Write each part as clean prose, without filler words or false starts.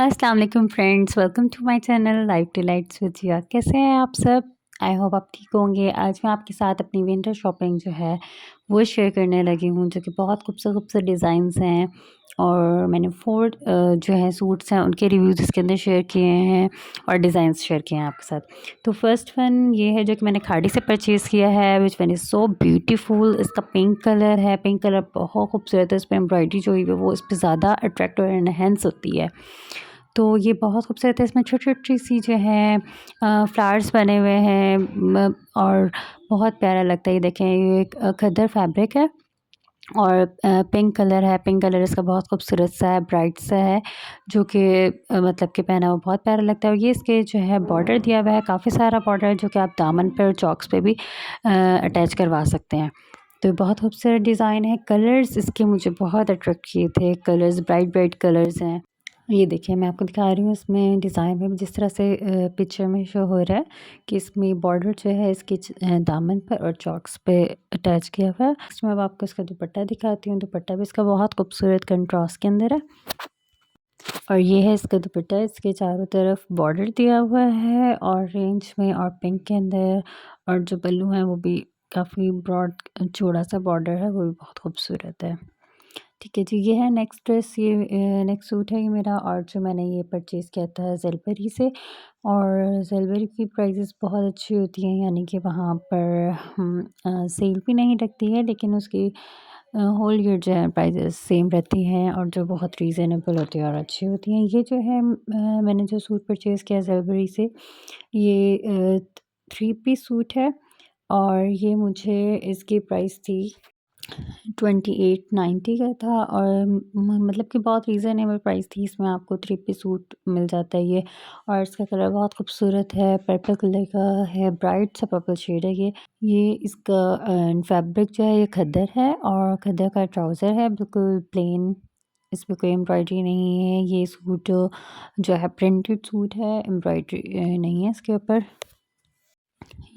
अस्सलाम वालेकुम friends, welcome to my channel life delights with Zia. कैसे हैं आप सब? आई होप आप ठीक होंगे। आज मैं आपके साथ अपनी विंटर शॉपिंग जो है वो शेयर करने लगी हूँ, जो कि बहुत खूबसूरत खूबसूरत डिज़ाइंस हैं। और मैंने 4 जो है सूट्स हैं उनके रिव्यूज़ इसके अंदर शेयर किए हैं और डिज़ाइंस शेयर किए हैं आपके साथ। तो फर्स्ट वन ये है जो कि मैंने खाड़ी से परचेज़ किया है, which one is so beautiful. इसका पिंक कलर है, पिंक कलर बहुत खूबसूरत है। इस पर एम्ब्रॉयडरी जो हुई है वो इस पर ज़्यादा अट्रैक्ट और एनहेंस होती है। तो ये बहुत खूबसूरत है। इसमें छोटी-छोटी सी जो है फ्लावर्स बने हुए हैं और बहुत प्यारा लगता है। ये देखें, ये एक खद्दर फैब्रिक है और पिंक कलर है। पिंक कलर इसका बहुत खूबसूरत सा है, ब्राइट सा है, जो कि मतलब कि पहना हुआ बहुत प्यारा लगता है। और ये इसके जो है बॉर्डर दिया हुआ है, काफ़ी सारा बॉर्डर है, जो कि आप दामन पे और चॉक्स पे भी अटैच करवा सकते हैं। तो बहुत खूबसूरत डिज़ाइन है। कलर्स इसके मुझे बहुत अट्रैक्ट किए थे। कलर्स ब्राइट ब्राइट कलर्स हैं। ये देखिए, मैं आपको दिखा रही हूँ इसमें डिज़ाइन में जिस तरह से पिक्चर में शो हो रहा है कि इसमें बॉर्डर जो है इसकी दामन पर और चॉक्स पे अटैच किया हुआ है। नेक्स्ट मैं अब आपको इसका दुपट्टा दिखाती हूँ। दुपट्टा भी इसका बहुत खूबसूरत कंट्रास्ट के अंदर है और ये है इसका दुपट्टा। इसके चारों तरफ बॉर्डर दिया हुआ है ऑरेंज में और पिंक के अंदर, और जो पल्लू है वो भी काफ़ी ब्रॉड चौड़ा सा बॉर्डर है, वो भी बहुत खूबसूरत है। ठीक है जी, ये है नेक्स्ट ड्रेस। ये नेक्स्ट सूट है ये मेरा, और जो मैंने ये परचेज़ किया था ज़ेलबरी से। और ज़ेलबरी की प्राइसेस बहुत अच्छी होती हैं, यानी कि वहाँ पर सेल भी नहीं लगती है, लेकिन उसकी होल ईयर जो है प्राइसेस सेम रहती हैं और जो बहुत रीज़नेबल होती है और अच्छी होती हैं। ये जो है मैंने जो सूट परचेज़ किया ज़ेलबरी से, ये 3 पीस सूट है और ये मुझे इसकी प्राइस थी 2890 का था। और मतलब कि बहुत रीज़नेबल प्राइस थी। इसमें आपको 3 पीस सूट मिल जाता है ये, और इसका कलर बहुत खूबसूरत है, पर्पल कलर का है, ब्राइट सा पर्पल शेड है ये इसका फैब्रिक जो है ये खद्दर है और खद्दर का ट्राउज़र है, बिल्कुल प्लेन। इसमें कोई एम्ब्रॉयडरी नहीं है। ये सूट जो है प्रिंटेड सूट है, एम्ब्रॉयडरी नहीं है इसके ऊपर।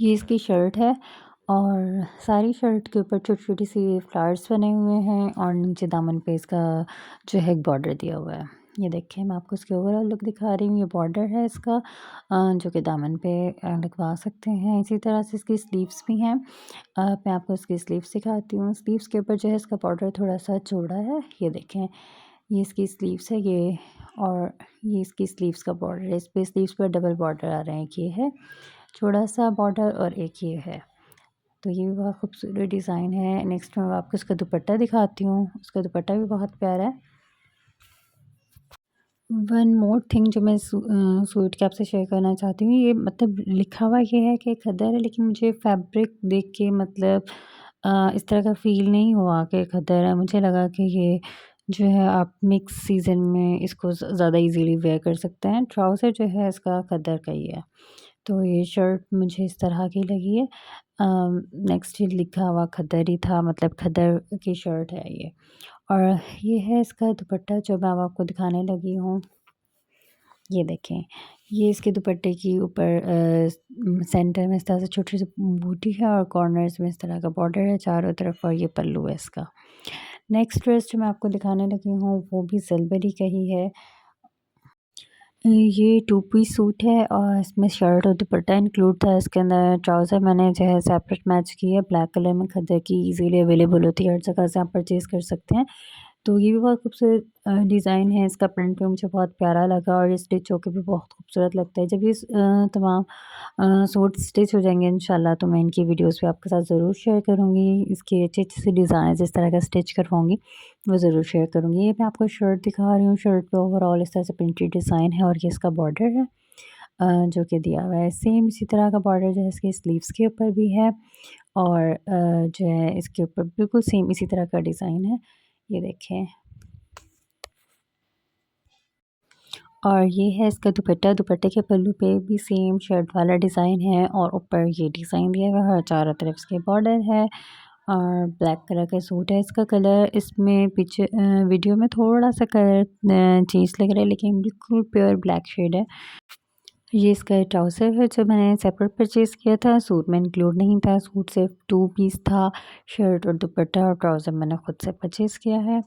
ये इसकी शर्ट है और सारी शर्ट के ऊपर छोटी-छोटी सी फ्लावर्स बने हुए हैं और नीचे दामन पे इसका जो है एक बॉर्डर दिया हुआ है। ये देखिए, मैं आपको इसकी ओवरऑल लुक दिखा रही हूँ। ये बॉर्डर है इसका जो कि दामन पे लगवा सकते हैं। इसी तरह से इसकी स्लीव्स भी हैं। मैं आपको इसकी स्लीव्स दिखाती हूँ। स्लीव्स के ऊपर जो है इसका बॉर्डर थोड़ा-सा चौड़ा है। ये देखें, ये इसकी स्लीव्स है ये, और ये इसकी स्लीव्स का बॉर्डर है। इस पे स्लीव्स पर डबल बॉर्डर आ रहे हैं। एक ये है छोटा-सा बॉर्डर और एक ये है। तो ये भी बहुत खूबसूरत डिज़ाइन है। नेक्स्ट मैं आपको इसका दुपट्टा दिखाती हूँ। उसका दुपट्टा भी बहुत प्यारा है। वन मोर थिंग जो मैं सूट के आपसे शेयर करना चाहती हूँ, ये मतलब लिखा हुआ ये है कि खद्दर है, लेकिन मुझे फैब्रिक देख के मतलब इस तरह का फ़ील नहीं हुआ कि खद्दर है। मुझे लगा कि ये जो है आप मिक्स सीज़न में इसको ज़्यादा इजीली वेयर कर सकते हैं। ट्राउज़र जो है इसका खद्दर का ही है। तो ये शर्ट मुझे इस तरह की लगी है। नेक्स्ट ये लिखा हुआ खद्दर ही था, मतलब खद्दर की शर्ट है ये। और ये है इसका दुपट्टा जो मैं अब आपको दिखाने लगी हूँ। ये देखें, ये इसके दुपट्टे की ऊपर सेंटर में इस तरह से छोटी सी बूटी है और कॉर्नर्स में इस तरह का बॉर्डर है चारों तरफ, और ये पल्लू है इसका। नेक्स्ट ड्रेस जो मैं आपको दिखाने लगी हूँ वो भी ज़ेलबरी का ही है। ये 2 पीस सूट है और इसमें शर्ट और दुपट्टा इंक्लूड था। इसके अंदर ट्राउज़र मैंने जो है सेपरेट मैच की है, ब्लैक कलर में खद्दर की इजीली अवेलेबल होती है, हर जगह से आप परचेज़ कर सकते हैं। तो ये भी बहुत खूबसूरत डिज़ाइन है। इसका प्रिंट भी मुझे बहुत प्यारा लगा और ये स्टिच होके भी बहुत खूबसूरत लगता है। जब ये तमाम सूट स्टिच हो जाएँगे इंशाल्लाह, तो मैं इनकी वीडियोज़ भी आपके साथ ज़रूर शेयर करूँगी। इसके अच्छे-अच्छे से डिज़ाइन जिस तरह का स्टिच करवाऊँगी वो ज़रूर शेयर करूँगी। ये मैं आपको शर्ट दिखा रही हूँ। शर्ट पे ओवरऑल इस तरह से प्रिंटेड डिज़ाइन है और ये इसका बॉर्डर है जो कि दिया हुआ है। सेम इसी तरह का बॉर्डर जो है इसके स्लीव्स के ऊपर भी है और जो है इसके ऊपर बिल्कुल सेम इसी तरह का डिज़ाइन है। ये देखें, और ये है इसका दुपट्टा। दुपट्टे के पल्लू पे भी सेम शर्ट वाला डिज़ाइन है और ऊपर ये डिज़ाइन दिया हुआ है और चारों तरफ इसके बॉर्डर है और ब्लैक कलर का सूट है। इसका कलर इसमें पीछे वीडियो में थोड़ा सा कलर चेंज लग रहा है, लेकिन बिल्कुल प्योर ब्लैक शेड है। ये इसका ट्राउज़र है जो मैंने सेपरेट परचेज़ किया था, सूट में इंक्लूड नहीं था, सूट सिर्फ 2 पीस था, शर्ट और दुपट्टा और ट्राउज़र मैंने खुद से परचेज़ किया है।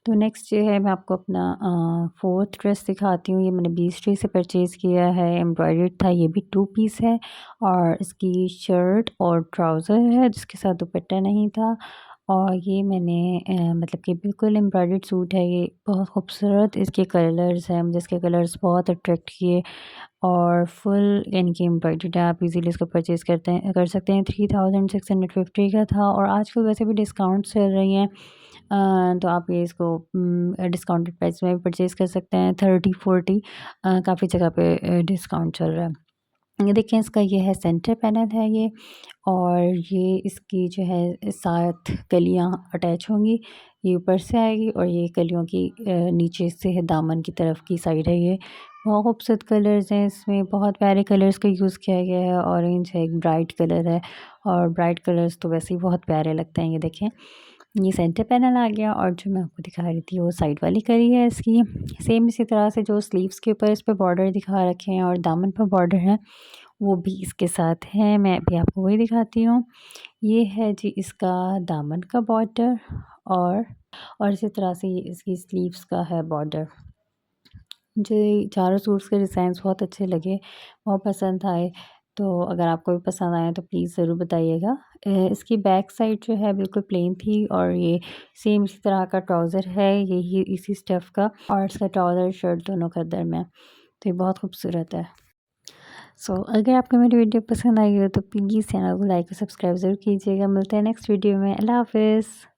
तो नेक्स्ट जो है मैं आपको अपना 4th ड्रेस दिखाती हूँ, ये मैंने 20 ट्री से परचेज़ किया है, एम्ब्रॉयडर्ड था, ये भी 2 पीस है और इसकी शर्ट और ट्राउज़र है जिसके साथ दुपट्टा नहीं था। और ये मैंने मतलब कि बिल्कुल एम्ब्रॉयडर्ड सूट है ये, बहुत खूबसूरत इसके कलर्स हैं, मुझे इसके कलर्स बहुत अट्रैक्ट किए और फुल यानी कि एम्ब्रॉयडर्ड है, आप इज़िली इसको परचेज़ कर सकते हैं। 3650 का था और आजकल वैसे भी डिस्काउंट चल रही हैं, तो आप ये इसको डिस्काउंटेड प्राइस में भी परचेज़ कर सकते हैं। 30-40 काफ़ी जगह पे डिस्काउंट चल रहा है। ये देखें, इसका ये है सेंटर पैनल है ये, और ये इसकी जो है 7 कलियाँ अटैच होंगी, ये ऊपर से आएगी और ये कलियों की नीचे से है, दामन की तरफ की साइड है ये। बहुत खूबसूरत कलर्स हैं इसमें, बहुत प्यारे कलर्स का यूज़ किया गया है, ऑरेंज है, एक ब्राइट कलर है और ब्राइट कलर्स तो वैसे ही बहुत प्यारे लगते हैं। ये देखें, ये सेंटर पैनल आ गया और जो मैं आपको दिखा रही थी वो साइड वाली कली है इसकी। सेम इसी तरह से जो स्लीव्स के ऊपर इस पे बॉर्डर दिखा रखे हैं और दामन पर बॉर्डर है, वो भी इसके साथ है। मैं अभी आपको वही दिखाती हूँ। ये है जी इसका दामन का बॉर्डर, और इसी तरह से ये इसकी स्लीव्स का है बॉर्डर। मुझे चारों सूट्स के डिज़ाइंस बहुत अच्छे लगे, बहुत पसंद आए। तो अगर आपको भी पसंद आए तो प्लीज़ ज़रूर बताइएगा। इसकी बैक साइड जो है बिल्कुल प्लेन थी और ये सेम इसी तरह का ट्राउज़र है, यही इसी स्टफ़ का, और इसका ट्राउज़र शर्ट दोनों खद्दर में। तो ये बहुत खूबसूरत है। अगर आपको मेरी वीडियो पसंद आई हो तो प्लीज़ चैनल को लाइक और सब्सक्राइब ज़रूर कीजिएगा। मिलते हैं नेक्स्ट वीडियो में। अल्लाह हाफ़िज़।